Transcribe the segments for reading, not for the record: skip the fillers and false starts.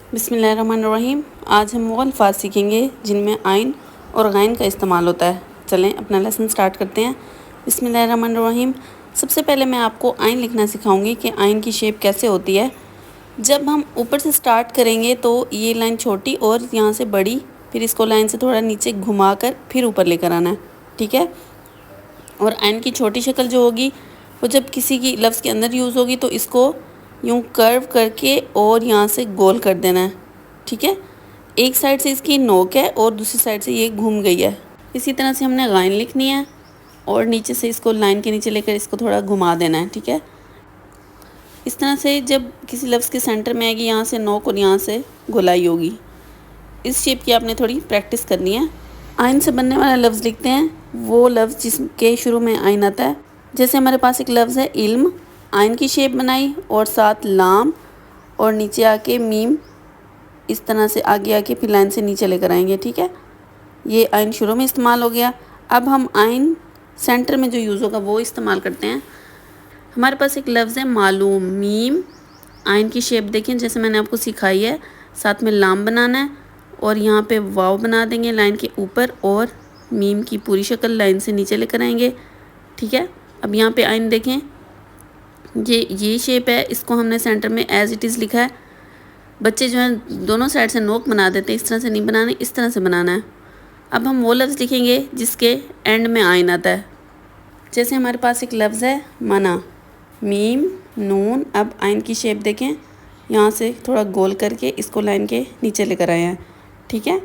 बिस्मिल्लाहिर्रहमानिर्रहीम। आज हम वो अल्फ़ाज़ सीखेंगे जिनमें आइन और गैन का इस्तेमाल होता है। चलें अपना लेसन स्टार्ट करते हैं। बिस्मिल्लाहिर्रहमानिर्रहीम। सबसे पहले मैं आपको आइन लिखना सिखाऊंगी कि आइन की शेप कैसे होती है। जब हम ऊपर से स्टार्ट करेंगे तो ये लाइन छोटी और यहाँ से बड़ी, फिर इसको लाइन से थोड़ा नीचे घुमा कर फिर ऊपर लेकर आना है, ठीक है। और आइन की छोटी शक्ल जो होगी वो जब किसी की लफ्ज़ के अंदर यूज़ होगी तो इसको यूँ कर्व करके और यहाँ से गोल कर देना है, ठीक है। एक साइड से इसकी नोक है और दूसरी साइड से ये घूम गई है। इसी तरह से हमने गाइन लिखनी है और नीचे से इसको लाइन के नीचे लेकर इसको थोड़ा घुमा देना है, ठीक है। इस तरह से जब किसी लफ्ज़ के सेंटर में आएगी यहाँ से नोक और यहाँ से गोलाई होगी। इस शेप की आपने थोड़ी प्रैक्टिस करनी है। आइन से बनने वाला लफ्ज़ लिखते हैं वो लफ्ज़ जिसके शुरू में आइन आता है। जैसे हमारे पास एक लफ्ज़ है इल्म, आइन की शेप बनाई और साथ लाम और नीचे आके मीम, इस तरह से आगे आके फिर लाइन से नीचे लेकर आएंगे, ठीक है। ये आइन शुरू में इस्तेमाल हो गया। अब हम आइन सेंटर में जो यूज़ होगा वो इस्तेमाल करते हैं। हमारे पास एक लफ्ज़ है मालूम, मीम, आइन की शेप देखें जैसे मैंने आपको सिखाई है, साथ में लाम बनाना है और यहाँ पे वाव बना देंगे लाइन के ऊपर और मीम की पूरी शक्ल लाइन से नीचे लेकर आएंगे, ठीक है। अब यहाँ पे आइन देखें, ये शेप है, इसको हमने सेंटर में एज इट इज़ लिखा है। बच्चे जो हैं दोनों साइड से नोक बना देते हैं, इस तरह से नहीं बनाने, इस तरह से बनाना है। अब हम वो लफ्ज़ लिखेंगे जिसके एंड में आइन आता है। जैसे हमारे पास एक लफ्ज़ है मना, मीम नून। अब आइन की शेप देखें, यहाँ से थोड़ा गोल करके इसको लाइन के नीचे लेकर आए हैं, ठीक है।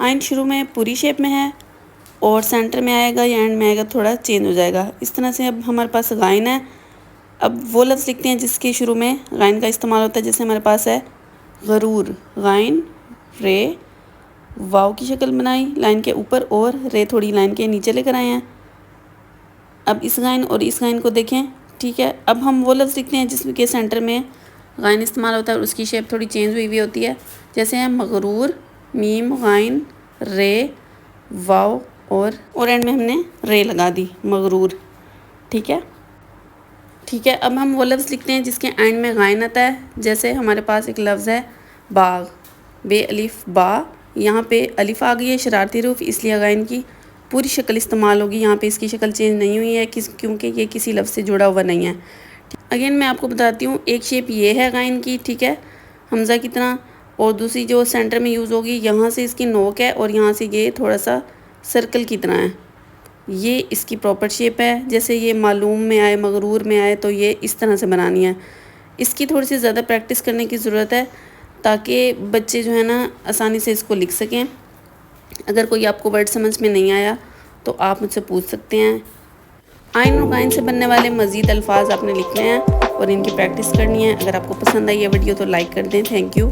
आइन शुरू में पूरी शेप में है और सेंटर में आएगा या एंड में आएगा थोड़ा चेंज हो जाएगा। इस तरह से अब हमारे पास गाइन है। अब वो लफ्ज़ लिखते हैं जिसके शुरू में गाइन का इस्तेमाल होता है। जैसे हमारे पास है गरूर, गाइन रे, वाव की शक्ल बनाई लाइन के ऊपर और रे थोड़ी लाइन के नीचे लेकर आए हैं। अब इस गाइन और इस गाइन को देखें, ठीक है। अब हम वो लफ्ज़ लिखते हैं जिसके सेंटर में गाइन इस्तेमाल होता है और उसकी शेप थोड़ी चेंज हुई हुई होती है। जैसे है मगरूर, मीम गाइन रे वाव और एंड में हमने रे लगा दी, मगरूर, ठीक है। ठीक है, अब हम वो लफ्ज़ लिखते हैं जिसके एंड में गाइन आता है। जैसे हमारे पास एक लफ्ज़ है बाग, बे अलिफ बा, यहाँ पे अलिफ आ गई है शरारती रूफ, इसलिए गाइन की पूरी शक्ल इस्तेमाल होगी। यहाँ पे इसकी शक्ल चेंज नहीं हुई है क्योंकि ये किसी लफ्ज़ से जुड़ा हुआ नहीं है। अगेन मैं आपको बताती हूँ, एक शेप ये है गाइन की, ठीक है, हमज़ा की तरह, और दूसरी जो सेंटर में यूज़ होगी यहाँ से इसकी नोक है और यहाँ से ये थोड़ा सा सर्कल की तरह है। ये इसकी प्रॉपर शेप है। जैसे ये मालूम में आए, मगरूर में आए, तो ये इस तरह से बनानी है। इसकी थोड़ी सी ज़्यादा प्रैक्टिस करने की ज़रूरत है ताकि बच्चे जो है ना आसानी से इसको लिख सकें। अगर कोई आपको वर्ड समझ में नहीं आया तो आप मुझसे पूछ सकते हैं। आइन और गाइन से बनने वाले मज़ीद अल्फाज आपने लिखने हैं और इनकी प्रैक्टिस करनी है। अगर आपको पसंद आई ये वीडियो तो लाइक कर दें। Thank you.